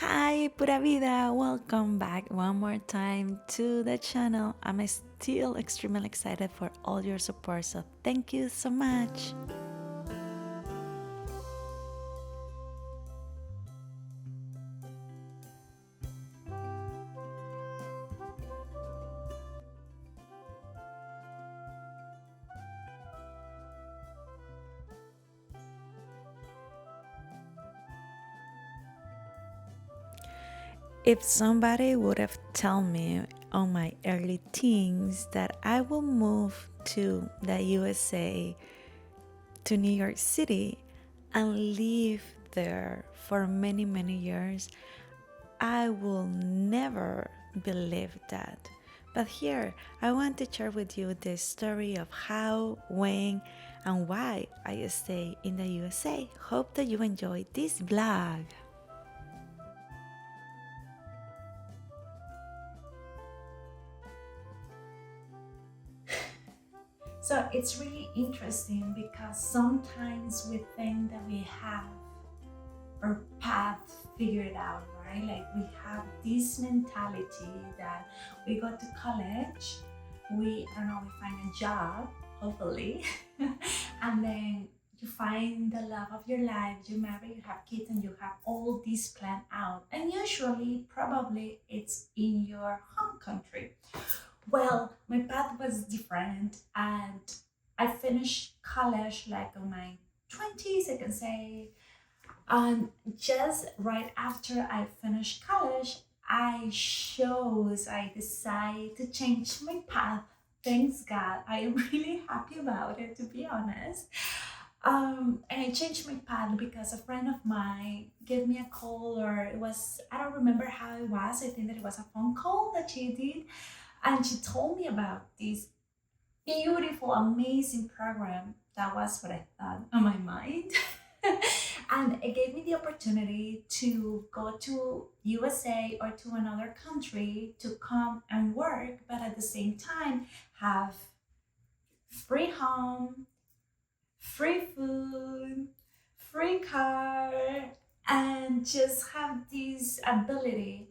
Hi, pura vida! Welcome back one more time to the channel. I'm still extremely excited for all your support, so thank you so much. If somebody would have told me on my early teens that I will move to the USA, to New York City, and live there for many, many years, I will never believe that. But here, I want to share with you the story of how, when, and why I stay in the USA. Hope that you enjoy this vlog. So it's really interesting because sometimes we think that we have our path figured out, right? Like we have this mentality that we go to college, I don't know, we find a job, hopefully, and then you find the love of your life, you marry, you have kids, and you have all this planned out. And usually, probably, it's in your home country. Well, my path was different, and I finished college like on my 20s, I can say, just right after I finished college, I decided to change my path. Thanks God. I am really happy about it, to be honest. And I changed my path because a friend of mine gave me a call, or I don't remember how it was. I think that it was a phone call that she did. And she told me about this beautiful, amazing program. That was what I thought on my mind. And it gave me the opportunity to go to USA or to another country to come and work, but at the same time have free home, free food, free car, and just have this ability.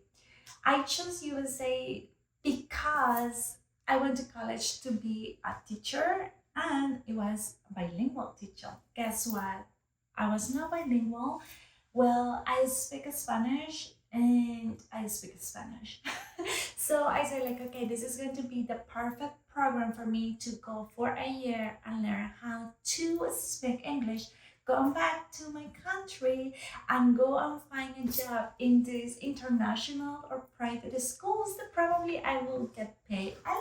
I chose USA because I went to college to be a teacher, and it was a bilingual teacher. Guess what? I was not bilingual. Well, I speak Spanish and I speak Spanish. So I said like, okay, this is going to be the perfect program for me to go for a year and learn how to speak English, go back to my country and go and find a job in these international or private schools that probably I will get paid a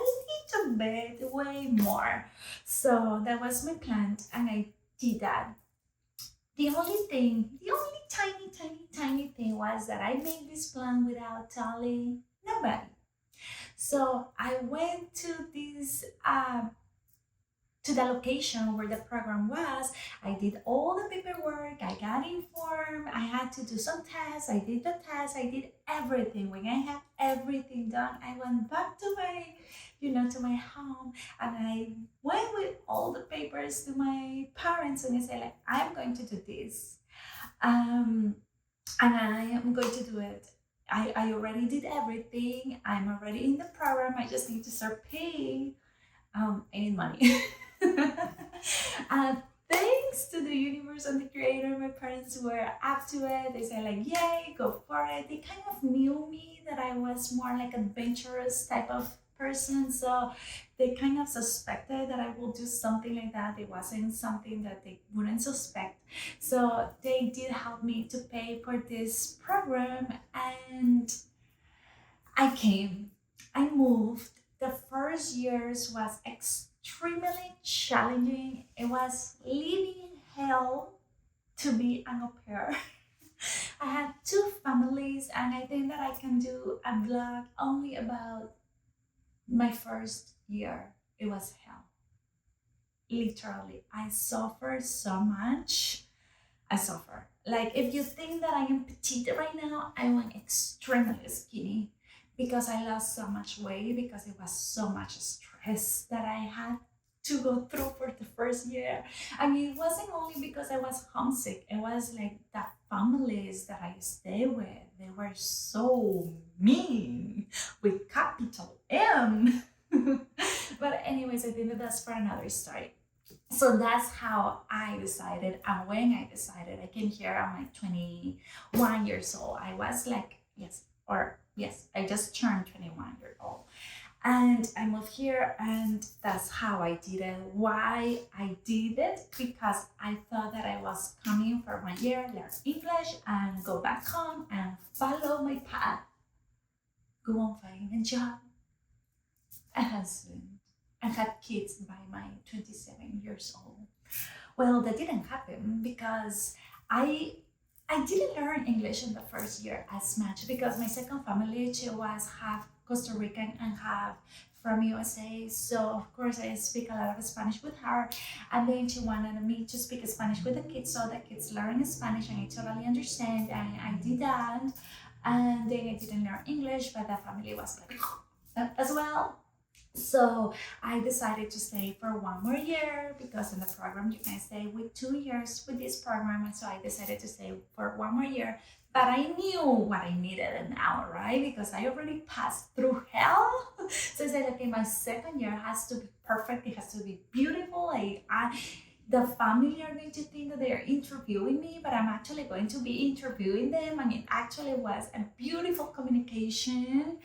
little bit, way more. So that was my plan, and I did that. The only tiny, tiny, tiny thing was that I made this plan without telling nobody. So I went to the location where the program was. I did all the paperwork, I got informed, I had to do some tests, I did the tests, I did everything. When I had everything done, I went back to to my home, and I went with all the papers to my parents and I said like, I'm going to do this. Um, and I am going to do it. I already did everything. I'm already in the program. I just need to start paying. I need money. uh, Thanks to the universe and the creator, my parents were up to it. They said like, yay, go for it. They kind of knew me that I was more like adventurous type of person. So they kind of suspected that I will do something like that. It wasn't something that they wouldn't suspect. So they did help me to pay for this program, and I came, I moved. The first years was extremely challenging. It was living hell to be an au pair. I had two families, and I think that I can do a vlog only about my first year. It was hell. Literally, I suffered so much. I suffer. Like, if you think that I am petite right now, I am extremely skinny because I lost so much weight, because it was so much stress that I had. to go through for the first year. I mean, it wasn't only because I was homesick, it was like the families that I stay with, they were so mean with capital M. But anyways, I think that that's for another story. So that's how I decided. And when I decided, I came here, I'm like 21 years old. I was like, yes, or yes, I just turned 21 years old. And I moved here, and that's how I did it. Why I did it? Because I thought that I was coming for 1 year, learn English, and go back home and follow my path. Go on finding a job, a husband, and have kids by my 27 years old. Well, that didn't happen because I I didn't learn English in the first year as much because my second family, she was half Costa Rican and half from USA. So of course I speak a lot of Spanish with her, and then she wanted me to speak Spanish with the kids so the kids learn Spanish, and I totally understand, and I did that. And then I didn't learn English, but the family was like as well. So I decided to stay for 1 more year because in the program you can stay with 2 years with this program. And so I decided to stay for 1 more year. But I knew what I needed now, right? Because I already passed through hell. So I said, okay, my second year has to be perfect. It has to be beautiful. The family are going to think that they are interviewing me, but I'm actually going to be interviewing them. And it actually was a beautiful communication.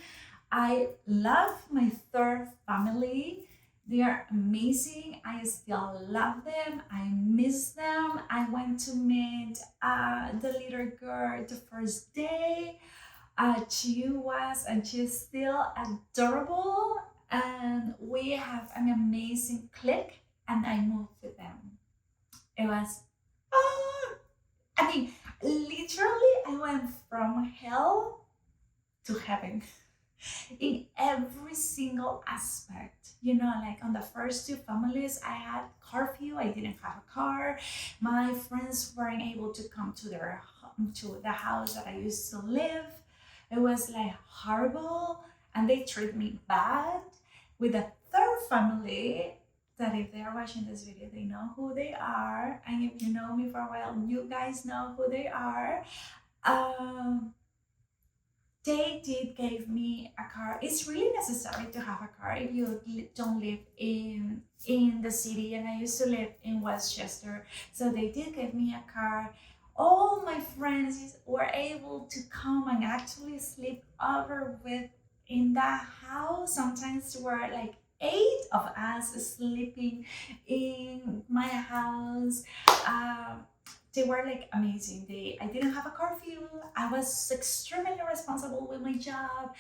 I love my third family. They are amazing. I still love them. I miss them. I went to meet the little girl the first day. She was, and she's still adorable. And we have an amazing clique. And I moved with them. It was, oh, I mean, literally, I went from hell to heaven in every single aspect. Like on the first two families, I had curfew. I didn't have a car. My friends weren't able to come to the house that I used to live. It was like horrible, and they treated me bad. With the third family, that if they are watching this video, they know who they are, and if you know me for a while, you guys know who they are. Um, they did give me a car. It's really necessary to have a car if you don't live in the city, and I used to live in Westchester. So they did give me a car. All my friends were able to come and actually sleep over with in that house. Sometimes there were like 8 of us sleeping in my house. They were like amazing. I didn't have a curfew. I was extremely responsible with my job.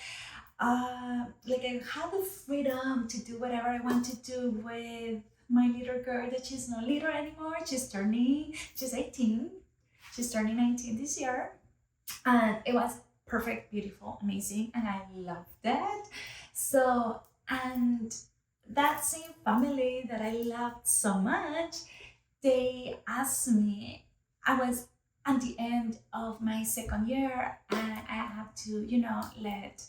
Like I had the freedom to do whatever I want to do with my little girl that she's not little anymore. She's 18. She's turning 19 this year. And it was perfect, beautiful, amazing, and I loved it. So, and that same family that I loved so much, they asked me, I was at the end of my second year, and I had to, let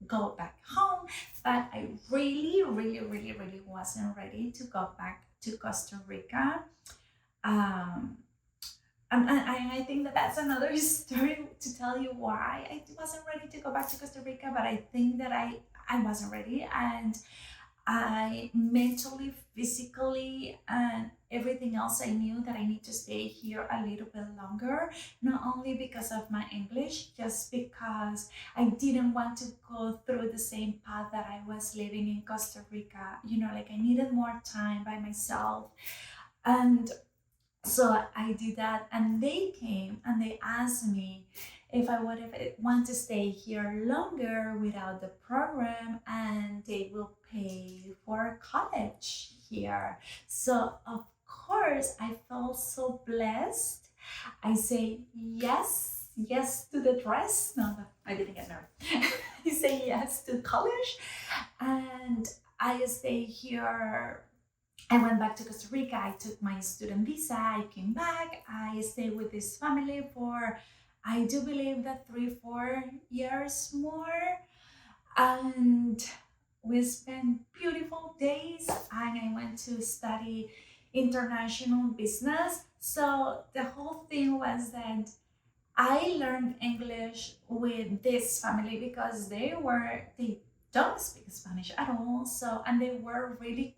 go back home. But I really, really, really, really wasn't ready to go back to Costa Rica. Um, and I think that that's another story to tell you why I wasn't ready to go back to Costa Rica. But I think that I wasn't ready, and I mentally, physically, and everything else, I knew that I need to stay here a little bit longer, not only because of my English, just because I didn't want to go through the same path that I was living in Costa Rica. Like I needed more time by myself. And so I did that, and they came and they asked me if I would want to stay here longer without the program, and they will pay for college here. So of course I felt so blessed. I say yes, yes to the dress. No, I didn't get married. I say yes to college, and I stay here. I went back to Costa Rica. I took my student visa. I came back. I stayed with this family for, I do believe that 3, 4 years more. And we spent beautiful days, and I went to study international business. So the whole thing was that I learned English with this family because they don't speak Spanish at all. So, and they were really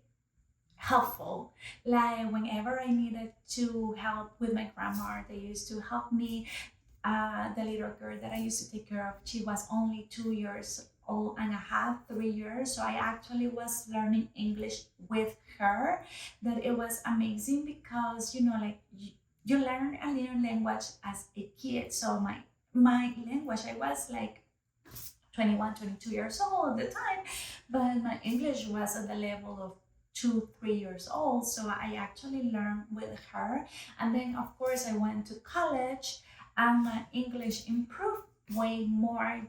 helpful. Like whenever I needed to help with my grammar, they used to help me. The little girl that I used to take care of, she was only 2 years old and a half, 3 years. So I actually was learning English with her. That it was amazing because like you learn a little language as a kid. So my language, I was like 21, 22 years old at the time, but my English was at the level of 2, 3 years old. So I actually learned with her. And then, of course, I went to college and my English improved way more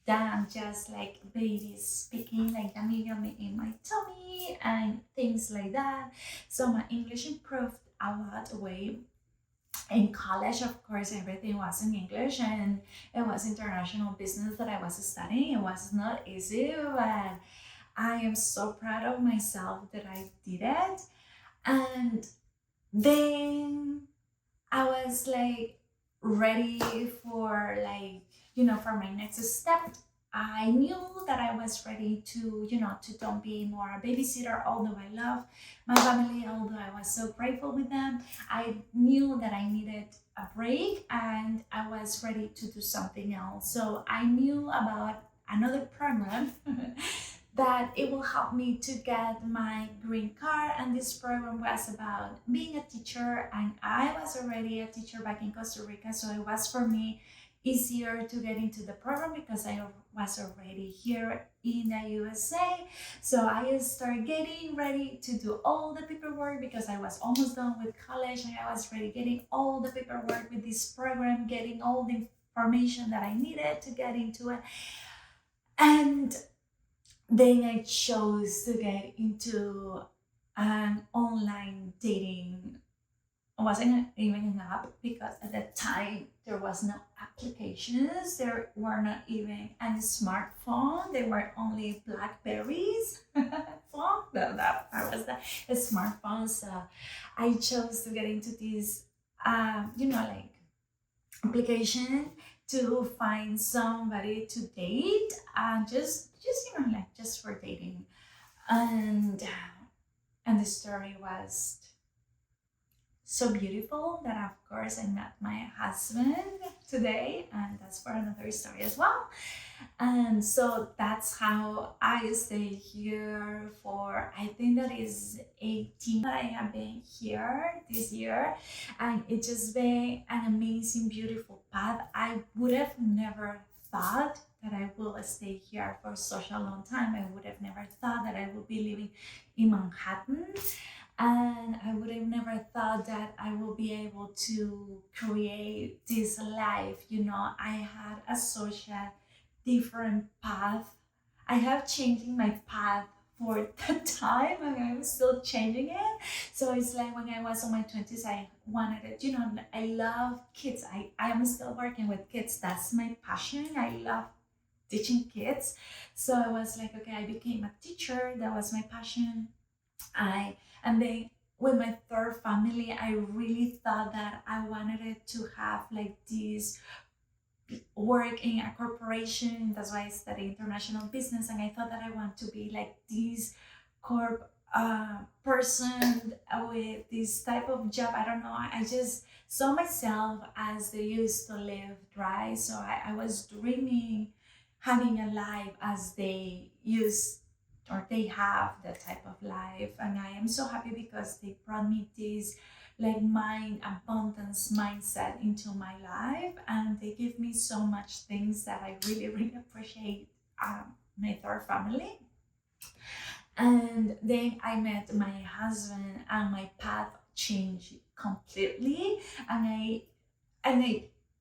than just like babies speaking like yummy yummy in my tummy and things like that. So my English improved a lot way in college. Of course, everything was in English, and it was international business that I was studying. It was not easy, but I am so proud of myself that I did it. And then I was like ready for for my next step. I knew that I was ready to to don't be more a babysitter, although I love my family, although I was so grateful with them. I knew that I needed a break and I was ready to do something else. So I knew about another program that it will help me to get my green card. And this program was about being a teacher, and I was already a teacher back in Costa Rica, so it was for me easier to get into the program because I was already here in the USA. So I started getting ready to do all the paperwork because I was almost done with college, and I was ready getting all the paperwork with this program, getting all the information that I needed to get into it. And then I chose to get into an online dating. It wasn't even an app because at that time there was no applications. There were not even any smartphone. There were only Blackberries phone. That was the smartphone. So I chose to get into this, like application to find somebody to date, and just like just for dating. And and the story was so beautiful that of course I met my husband today, and that's for another story as well. And so that's how I stay here for, I think that is 18 that I have been here this year. And it's just been an amazing, beautiful path. I would have never thought that I will stay here for such a long time. I would have never thought that I would be living in Manhattan. And I would have never thought that I will be able to create this life. I had a social different path. I have changing my path for the time, and I'm still changing it. So it's like when I was on my 20s, I wanted it. I love kids. I am still working with kids. That's my passion. I love teaching kids. So I was like, okay, I became a teacher. That was my passion. And then with my third family, I really thought that I wanted it to have like this work in a corporation. That's why I studied international business, and I thought that I want to be like this corp person with this type of job. I don't know. I just saw myself as they used to live, right? So I was dreaming having a life as they used or they have that type of life. And I am so happy because they brought me this like mind abundance mindset into my life, and they give me so much things that I really really appreciate. My third family. And then I met my husband, and my path changed completely. And I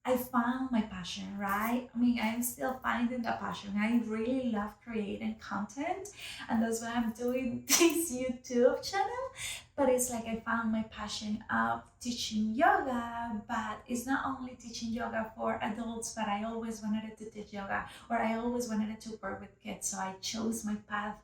I found my passion, right? I mean, I'm still finding the passion. I really love creating content, and that's why I'm doing this YouTube channel. But it's like I found my passion of teaching yoga, but it's not only teaching yoga for adults, but I always wanted to teach yoga, or I always wanted to work with kids. So I chose my path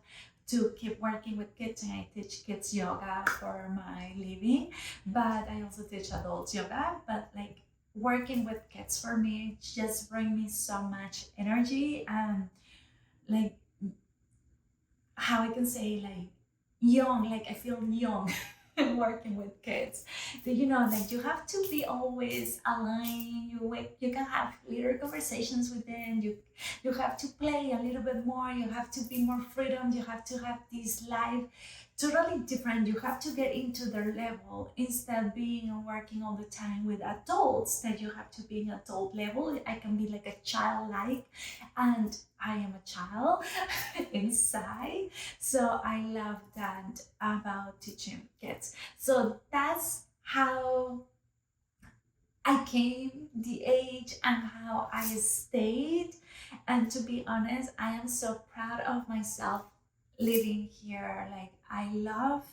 to keep working with kids, and I teach kids yoga for my living, but I also teach adults yoga. But like working with kids for me just bring me so much energy, and like how I can say, like young, like I feel young working with kids. So, like you have to be always aligned. You can have little conversations with them. You have to play a little bit more. You have to be more freedom. You have to have this life totally different. You have to get into their level instead of being and working all the time with adults, that you have to be in adult level. I can be like a childlike, and I am a child inside. So I love that about teaching kids. So that's how I came the age and how I stayed. And to be honest, I am so proud of myself living here. Like I love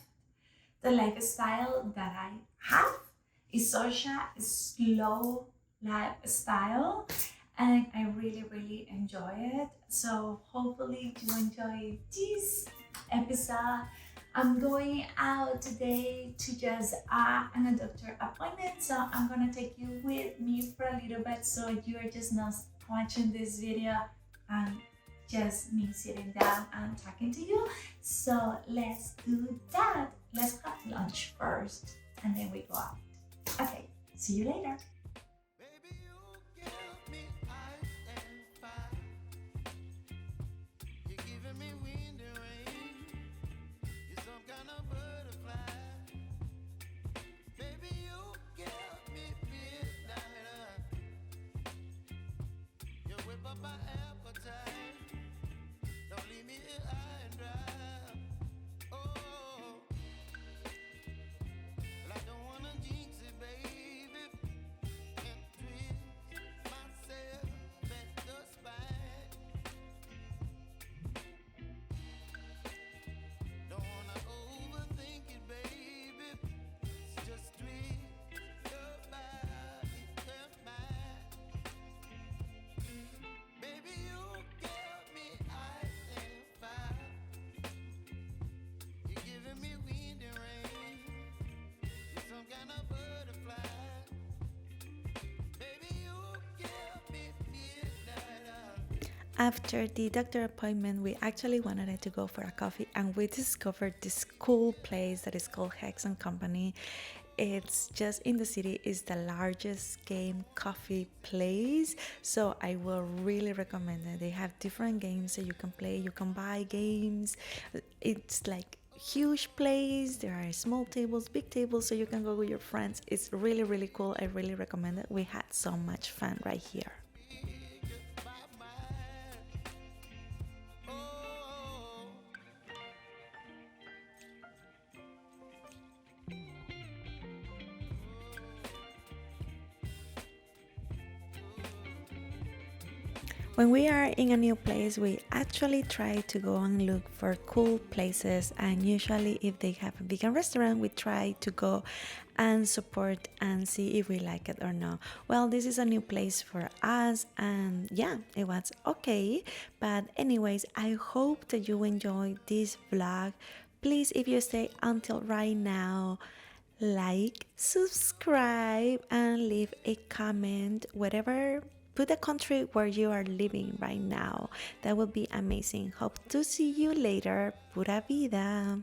the lifestyle that I have. It's such a slow lifestyle, and I really, really enjoy it. So hopefully you enjoy this episode. I'm going out today to just a doctor appointment, so I'm gonna take you with me for a little bit, so you're just not watching this video and just me sitting down and talking to you. So let's do that. Let's have lunch first, and then we go out. Okay, see you later. Baby, you give me ice and fire. You're giving me wind and rain. You're some kind of butterfly. Baby, you give me midnight. You whip up my appetite. Don't leave me here high and dry. Oh, well, I don't wanna jinx it, baby, and twist myself at the spine. Don't wanna overthink it, baby. It's just twist your body and mine. Baby, you give me ice and fire. You're giving me wind and rain. You're some kind of butterfly. Baby, you give me midnight. After the doctor appointment, we actually wanted to go for a coffee, and we discovered this cool place that is called Hex and Company. It's just in the city, is the largest game coffee place, so I will really recommend it. They have different games that you can play, you can buy games. It's like huge place. There are small tables, big tables, so you can go with your friends. It's really, really cool. I really recommend it. We had so much fun right here. When we are in a new place, we actually try to go and look for cool places, and usually if they have a vegan restaurant, we try to go and support and see if we like it or not. Well, this is a new place for us, and yeah, it was okay. But anyways, I hope that you enjoyed this vlog. Please, if you stay until right now, like, subscribe, and leave a comment, whatever. Put the country where you are living right now. That would be amazing. Hope to see you later. Pura vida.